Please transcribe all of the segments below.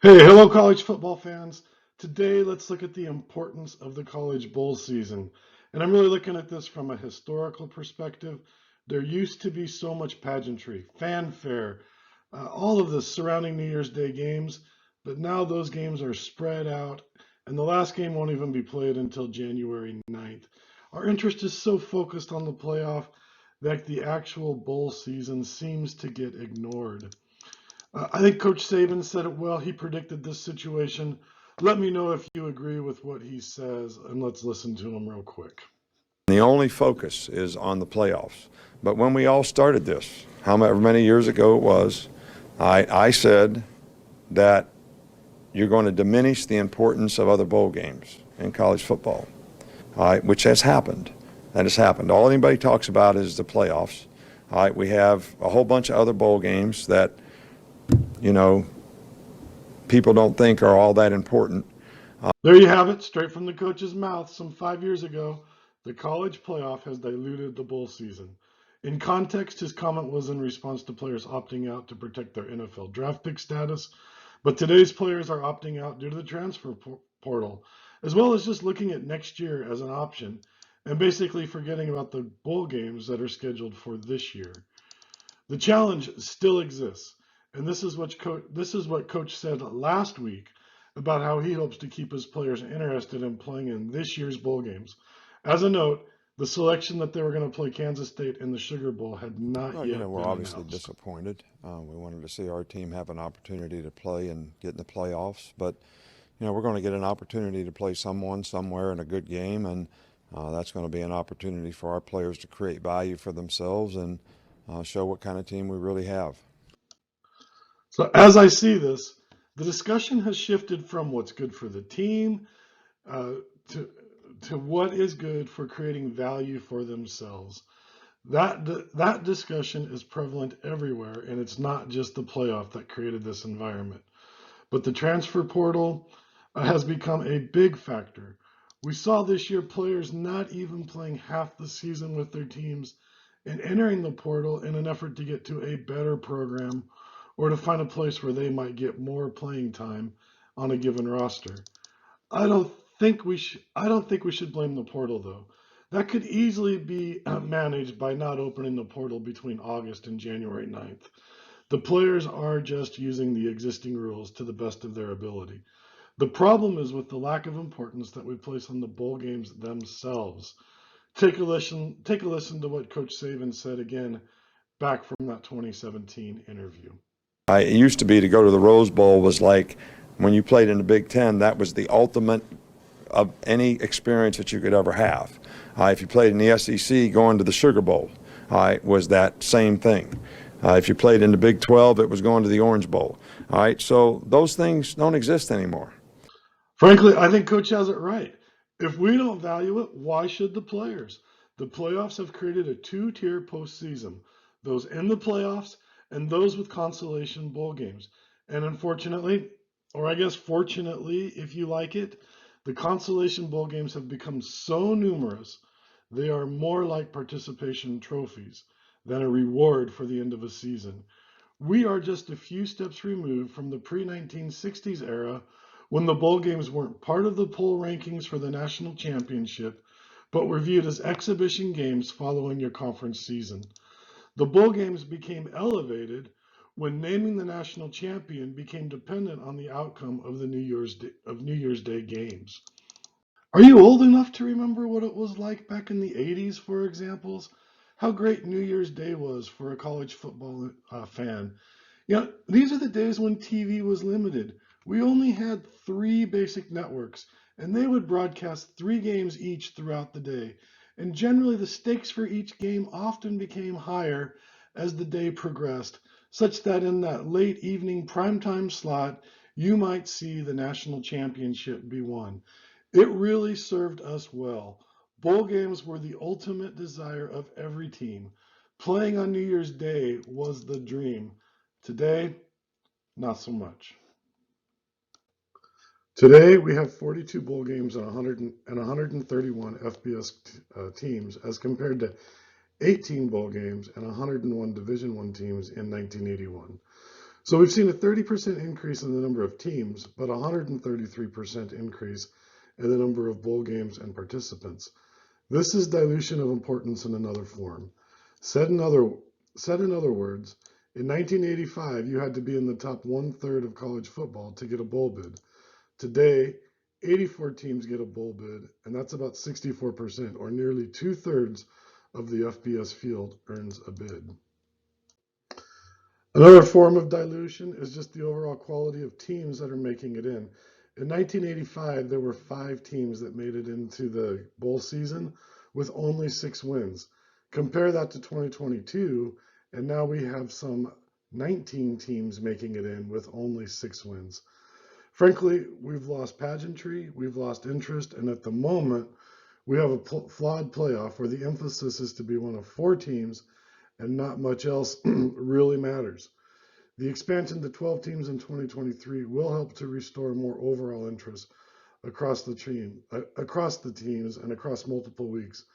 Hey, hello, college football fans. Today, let's look at the importance of the college bowl season. And I'm really looking at this from a historical perspective. There used to be so much pageantry, fanfare, all of this surrounding New Year's Day games, but now those games are spread out, and the last game won't even be played until January 9th. Our interest is so focused on the playoff that the actual bowl season seems to get ignored. I think Coach Saban said it well. He predicted this situation. Let me know if you agree with what he says, and let's listen to him real quick. The only focus is on the playoffs. But when we all started this, however many years ago it was, I said that you're going to diminish the importance of other bowl games in college football, which has happened. That has happened. All anybody talks about is the playoffs. We have a whole bunch of other bowl games that, you know, people don't think are all that important. There you have it, straight from the coach's mouth. Some 5 years ago, the college playoff has diluted the bowl season. In context, his comment was in response to players opting out to protect their NFL draft pick status. But today's players are opting out due to the transfer portal, as well as just looking at next year as an option and basically forgetting about the bowl games that are scheduled for this year. The challenge still exists, and this is what Coach said last week about how he hopes to keep his players interested in playing in this year's bowl games. As a note, the selection that they were going to play Kansas State in the Sugar Bowl had not Well, yet we're been obviously announced. disappointed. We wanted to see our team have an opportunity to play and get in the playoffs, but we're going to get an opportunity to play someone somewhere in a good game, and that's going to be an opportunity for our players to create value for themselves and show what kind of team we really have. So as I see this, the discussion has shifted from what's good for the team uh, to what is good for creating value for themselves. That discussion is prevalent everywhere, and it's not just the playoff that created this environment. But the transfer portal has become a big factor. We saw this year players not even playing half the season with their teams and entering the portal in an effort to get to a better program or to find a place where they might get more playing time on a given roster. I don't think we should blame the portal though. That could easily be managed by not opening the portal between August and January 9th. The players are just using the existing rules to the best of their ability. The problem is with the lack of importance that we place on the bowl games themselves. Take a listen to what Coach Saban said again back from that 2017 interview. It used to be to go to the Rose Bowl was like when you played in the Big Ten, that was the ultimate of any experience that you could ever have. If you played in the SEC, going to the Sugar Bowl was that same thing. If you played in the Big 12, it was going to the Orange Bowl. So those things don't exist anymore. Frankly, I think Coach has it right. If we don't value it, why should the players? The playoffs have created a two-tier postseason, those in the playoffs and those with consolation bowl games. And unfortunately, or I guess fortunately, if you like it, the consolation bowl games have become so numerous, they are more like participation trophies than a reward for the end of a season. We are just a few steps removed from the pre 1960s era when the bowl games weren't part of the poll rankings for the national championship, but were viewed as exhibition games following your conference season. The bowl games became elevated when naming the national champion became dependent on the outcome of the New Year's Day games. Are you old enough to remember what it was like back in the 80s, for examples? How great New Year's Day was for a college football fan. These are the days when TV was limited. We only had three basic networks, and they would broadcast three games each throughout the day. And generally, the stakes for each game often became higher as the day progressed, such that in that late evening primetime slot, you might see the national championship be won. It really served us well. Bowl games were the ultimate desire of every team. Playing on New Year's Day was the dream. Today, not so much. Today, we have 42 bowl games and 131 FBS teams as compared to 18 bowl games and 101 Division I teams in 1981. So we've seen a 30% increase in the number of teams, but a 133% increase in the number of bowl games and participants. This is dilution of importance in another form. Said in other words, in 1985, you had to be in the top 1/3 of college football to get a bowl bid. Today, 84 teams get a bowl bid, and that's about 64%, or nearly 2/3 of the FBS field earns a bid. Another form of dilution is just the overall quality of teams that are making it in. In 1985, there were 5 teams that made it into the bowl season with only 6 wins. Compare that to 2022, and now we have some 19 teams making it in with only 6 wins. Frankly, we've lost pageantry, we've lost interest, and at the moment, we have a flawed playoff where the emphasis is to be one of 4 teams and not much else really matters. The expansion to 12 teams in 2023 will help to restore more overall interest across the teams and across multiple weeks.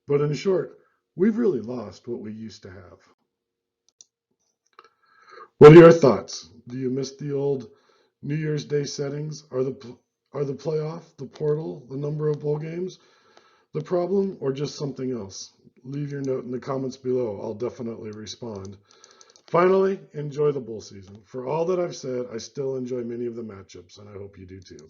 But in short, we've really lost what we used to have. What are your thoughts? Do you miss the old New Year's Day settings? Are the playoff, the portal, the number of bowl games the problem, or just something else? Leave your note in the comments below. I'll definitely respond. Finally, enjoy the bowl season. For all that I've said, I still enjoy many of the matchups, and I hope you do too.